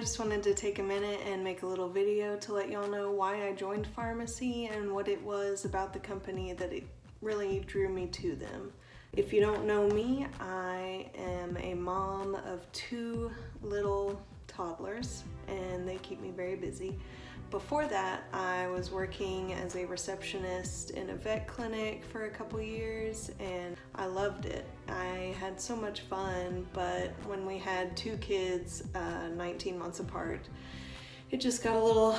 I just wanted to take a minute and make a little video to let y'all know why I joined Farmacy and what it was about the company that it really drew me to them. If you don't know me, I am a mom of 2 little toddlers and they keep me very busy. Before that, I was working as a receptionist in a vet clinic for a couple years and I loved it. I had so much fun, but when we had 2 kids, 19 months apart, it just got a little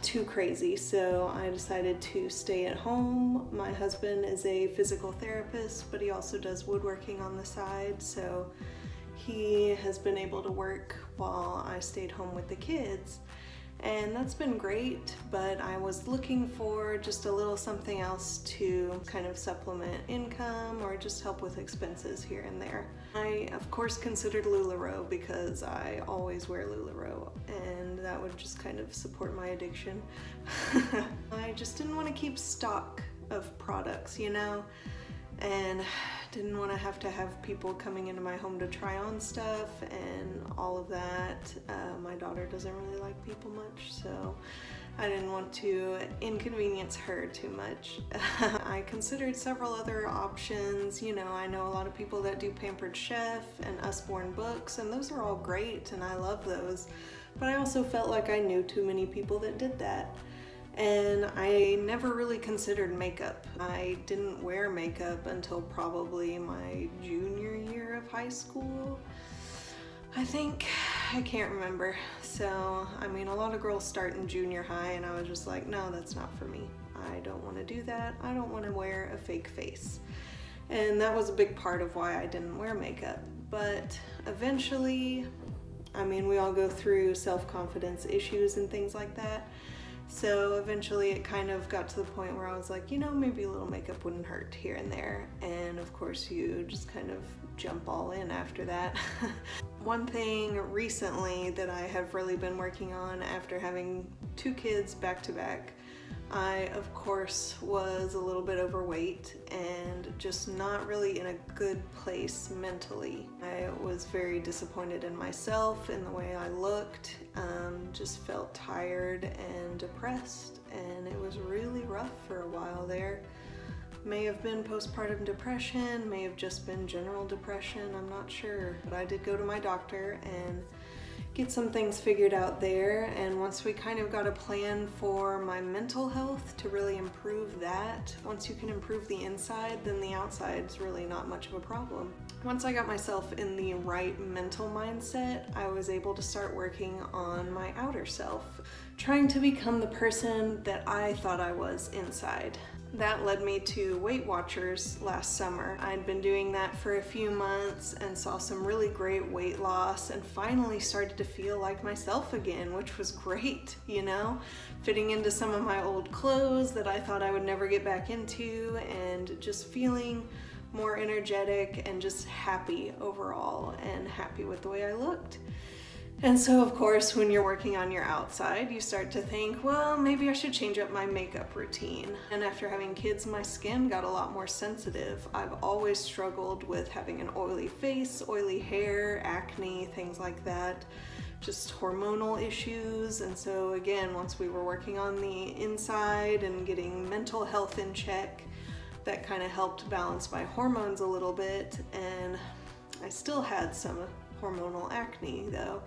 too crazy, so I decided to stay at home. My husband is a physical therapist, but he also does woodworking on the side, so he has been able to work while I stayed home with the kids. And that's been great, but I was looking for just a little something else to kind of supplement income or just help with expenses here and there. I, of course, considered LuLaRoe because I always wear LuLaRoe, and that would just kind of support my addiction. I just didn't want to keep stock of products, you know? And didn't want to have people coming into my home to try on stuff and all of that. My daughter doesn't really like people much, so I didn't want to inconvenience her too much. I considered several other options. You know, I know a lot of people that do Pampered Chef and Usborne Books, and those are all great and I love those, but I also felt like I knew too many people that did that. And I never really considered makeup. I didn't wear makeup until probably my junior year of high school, I think. I can't remember. So, I mean, a lot of girls start in junior high and I was just like, no, that's not for me. I don't want to do that. I don't want to wear a fake face. And that was a big part of why I didn't wear makeup. But eventually, I mean, we all go through self-confidence issues and things like that. So eventually it kind of got to the point where I was like, you know, maybe a little makeup wouldn't hurt here and there. And of course you just kind of jump all in after that. One thing recently that I have really been working on after having 2 kids back to back, I of course was a little bit overweight and just not really in a good place mentally. I was very disappointed in myself, in the way I looked, just felt tired and depressed, and it was really rough for a while there. May have been postpartum depression, may have just been general depression, I'm not sure. But I did go to my doctor and get some things figured out there, and once we kind of got a plan for my mental health to really improve that, once you can improve the inside, then the outside's really not much of a problem. Once I got myself in the right mental mindset, I was able to start working on my outer self, trying to become the person that I thought I was inside. That led me to Weight Watchers last summer. I'd been doing that for a few months and saw some really great weight loss and finally started to feel like myself again, which was great, you know? Fitting into some of my old clothes that I thought I would never get back into, and just feeling more energetic and just happy overall and happy with the way I looked. And so of course, when you're working on your outside, you start to think, well, maybe I should change up my makeup routine. And after having kids, my skin got a lot more sensitive. I've always struggled with having an oily face, oily hair, acne, things like that, just hormonal issues. And so again, once we were working on the inside and getting mental health in check, that kind of helped balance my hormones a little bit. And I still had some hormonal acne though,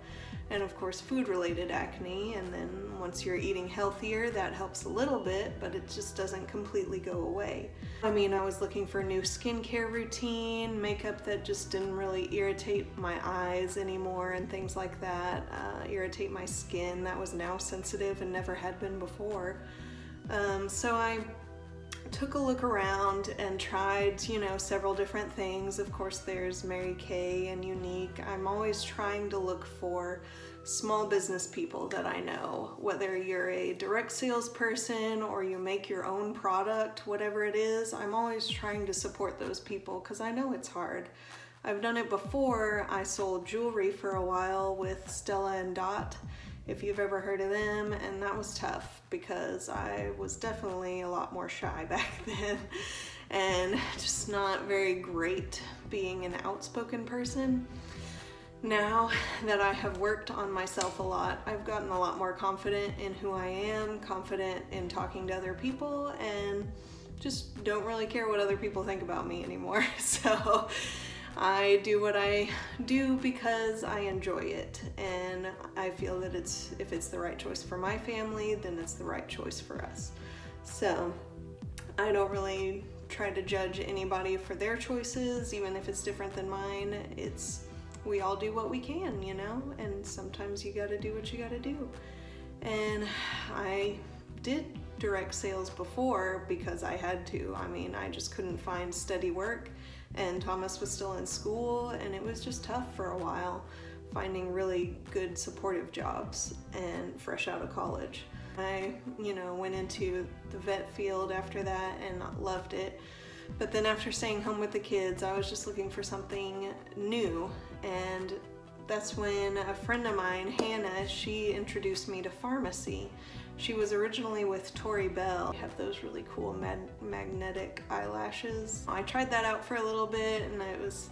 and of course food-related acne, and then once you're eating healthier that helps a little bit, but it just doesn't completely go away. I mean, I was looking for a new skincare routine, makeup that just didn't really irritate my eyes anymore and things like that, irritate my skin that was now sensitive and never had been before. So I took a look around and tried, you know, several different things. Of course, there's Mary Kay and Younique. I'm always trying to look for small business people that I know, whether you're a direct salesperson or you make your own product, whatever it is, I'm always trying to support those people because I know it's hard. I've done it before. I sold jewelry for a while with Stella and Dot, if you've ever heard of them, and that was tough because I was definitely a lot more shy back then and just not very great being an outspoken person. Now that I have worked on myself a lot, I've gotten a lot more confident in who I am, confident in talking to other people, and just don't really care what other people think about me anymore. So I do what I do because I enjoy it, and I feel that if it's the right choice for my family, then it's the right choice for us. So I don't really try to judge anybody for their choices, even if it's different than mine. We all do what we can, you know, and sometimes you gotta do what you gotta do. And I did direct sales before because I had to. I mean, I just couldn't find steady work, and Thomas was still in school, and it was just tough for a while finding really good supportive jobs and fresh out of college. I, went into the vet field after that and loved it. But then after staying home with the kids, I was just looking for something new. And that's when a friend of mine, Hannah, she introduced me to pharmacy. She was originally with Tori Bell. They have those really cool magnetic eyelashes. I tried that out for a little bit, and it was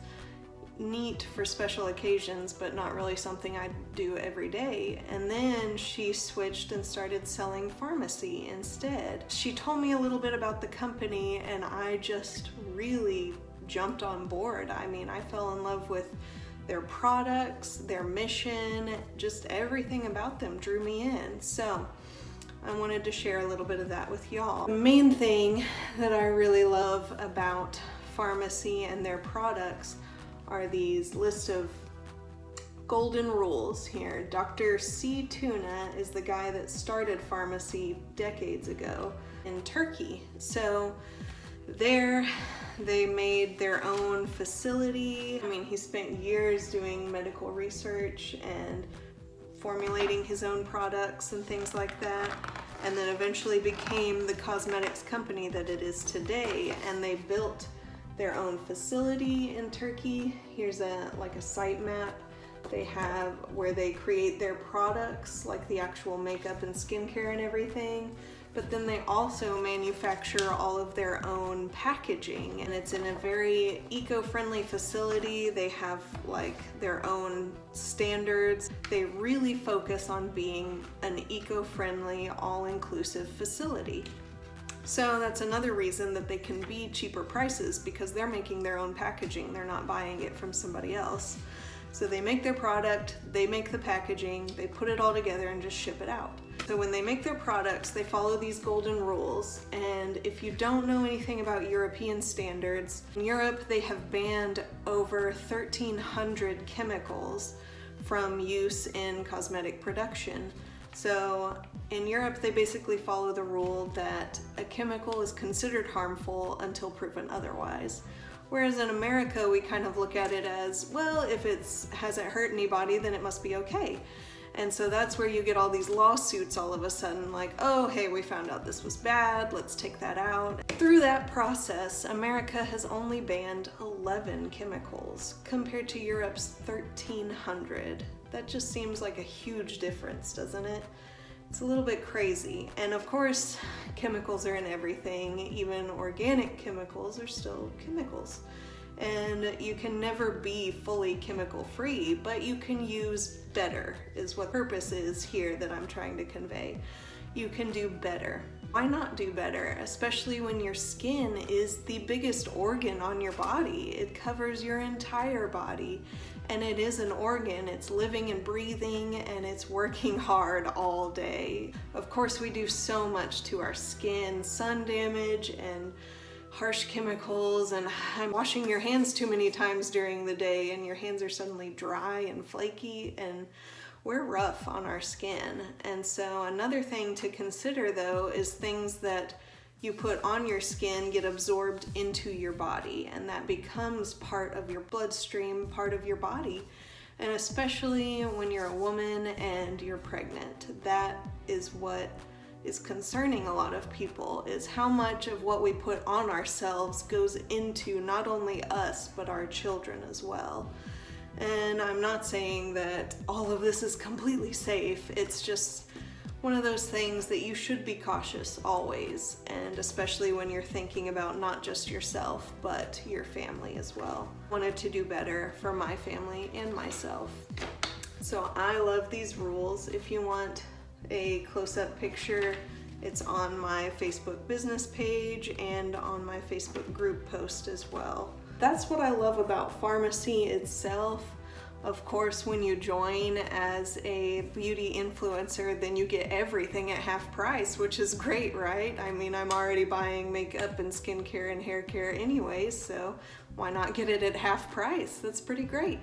neat for special occasions, but not really something I do every day. And then she switched and started selling pharmacy instead. She told me a little bit about the company, and I just really jumped on board. I mean, I fell in love with their products, their mission, just everything about them drew me in. So I wanted to share a little bit of that with y'all. The main thing that I really love about pharmacy and their products are these list of golden rules here. Dr. C. Tuna is the guy that started pharmacy decades ago in Turkey. So there they made their own facility. I mean, he spent years doing medical research and formulating his own products and things like that, and then eventually became the cosmetics company that it is today. And they built their own facility in Turkey. Here's a site map they have where they create their products, like the actual makeup and skincare and everything. But then they also manufacture all of their own packaging, and it's in a very eco-friendly facility. They have their own standards. They really focus on being an eco-friendly, all-inclusive facility. So that's another reason that they can be cheaper prices, because they're making their own packaging. They're not buying it from somebody else. So they make their product, they make the packaging, they put it all together and just ship it out. So when they make their products, they follow these golden rules. And if you don't know anything about European standards, in Europe they have banned over 1,300 chemicals from use in cosmetic production. So in Europe, they basically follow the rule that a chemical is considered harmful until proven otherwise. Whereas in America, we kind of look at it as, well, if it hasn't hurt anybody, then it must be okay. And so that's where you get all these lawsuits all of a sudden, like, oh, hey, we found out this was bad, let's take that out. Through that process, America has only banned 11 chemicals compared to Europe's 1,300. That just seems like a huge difference, doesn't it? It's a little bit crazy. And of course, chemicals are in everything. Even organic chemicals are still chemicals. And you can never be fully chemical free, but you can use better, is what purpose is here that I'm trying to convey. You can do better. Why not do better? Especially when your skin is the biggest organ on your body. It covers your entire body, and it is an organ. It's living and breathing, and it's working hard all day. Of course, we do so much to our skin, sun damage and harsh chemicals, and washing your hands too many times during the day and your hands are suddenly dry and flaky, and we're rough on our skin. And so another thing to consider though is things that you put on your skin get absorbed into your body, and that becomes part of your bloodstream, part of your body. And especially when you're a woman and you're pregnant, that is what is concerning a lot of people, is how much of what we put on ourselves goes into not only us, but our children as well. And I'm not saying that all of this is completely safe. It's just one of those things that you should be cautious always, and especially when you're thinking about not just yourself, but your family as well. Wanted to do better for my family and myself. So I love these rules. If you want a close-up picture, it's on my Facebook business page and on my Facebook group post as well. That's what I love about Farmacy itself. Of course, when you join as a beauty influencer, then you get everything at half price, which is great, right? I mean, I'm already buying makeup and skincare and hair care anyways, so why not get it at half price? That's pretty great.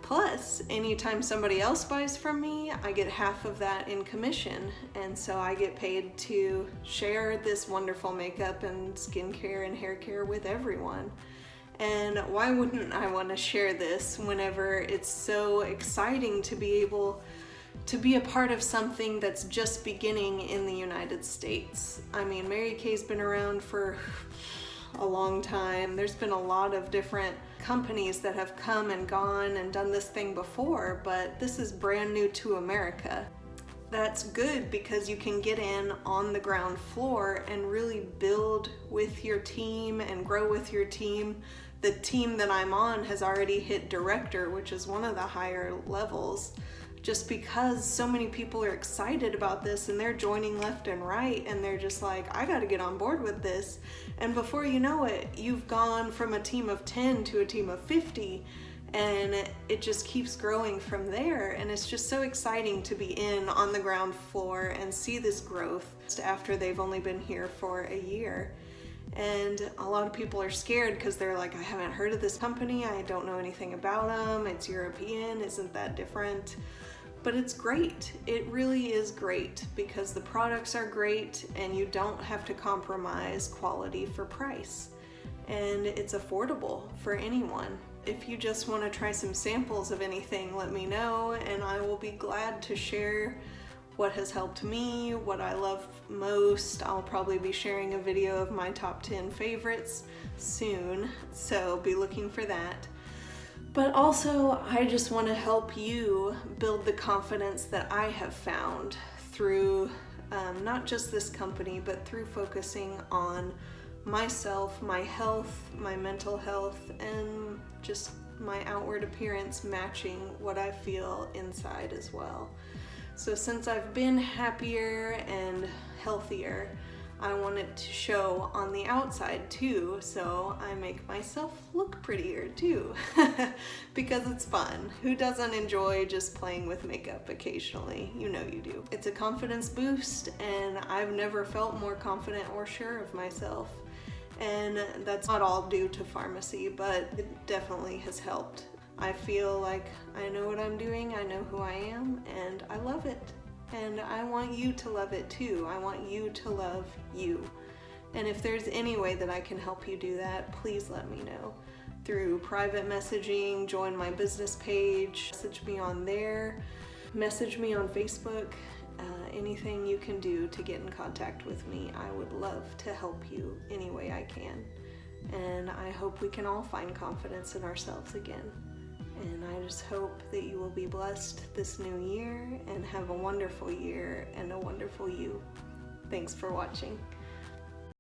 Plus, anytime somebody else buys from me, I get half of that in commission, and so I get paid to share this wonderful makeup and skincare and hair care with everyone. And why wouldn't I want to share this whenever it's so exciting to be able to be a part of something that's just beginning in the United States? I mean, Mary Kay's been around for a long time. There's been a lot of different companies that have come and gone and done this thing before, but this is brand new to America. That's good because you can get in on the ground floor and really build with your team and grow with your team. The team that I'm on has already hit director, which is one of the higher levels, just because so many people are excited about this and they're joining left and right, and they're just like, I gotta get on board with this. And before you know it, you've gone from a team of 10 to a team of 50, and it just keeps growing from there. And it's just so exciting to be in on the ground floor and see this growth after they've only been here for a year. And a lot of people are scared because they're like, I haven't heard of this company, I don't know anything about them, it's European, isn't that different? But it's great. It really is great because the products are great and you don't have to compromise quality for price. And it's affordable for anyone. If you just want to try some samples of anything, let me know and I will be glad to share what has helped me, what I love most. I'll probably be sharing a video of my top 10 favorites soon, so be looking for that. But also, I just want to help you build the confidence that I have found through not just this company, but through focusing on myself, my health, my mental health, and just my outward appearance matching what I feel inside as well. So since I've been happier and healthier, I want it to show on the outside too, so I make myself look prettier too, because it's fun. Who doesn't enjoy just playing with makeup occasionally? You know you do. It's a confidence boost, and I've never felt more confident or sure of myself. And that's not all due to Farmacy, but it definitely has helped. I feel like I know what I'm doing, I know who I am, and I love it. And I want you to love it too. I want you to love you. And if there's any way that I can help you do that, please let me know. Through private messaging, join my business page, message me on there, message me on Facebook. Anything you can do to get in contact with me, I would love to help you any way I can. And I hope we can all find confidence in ourselves again. And I just hope that you will be blessed this new year and have a wonderful year and a wonderful you. Thanks for watching.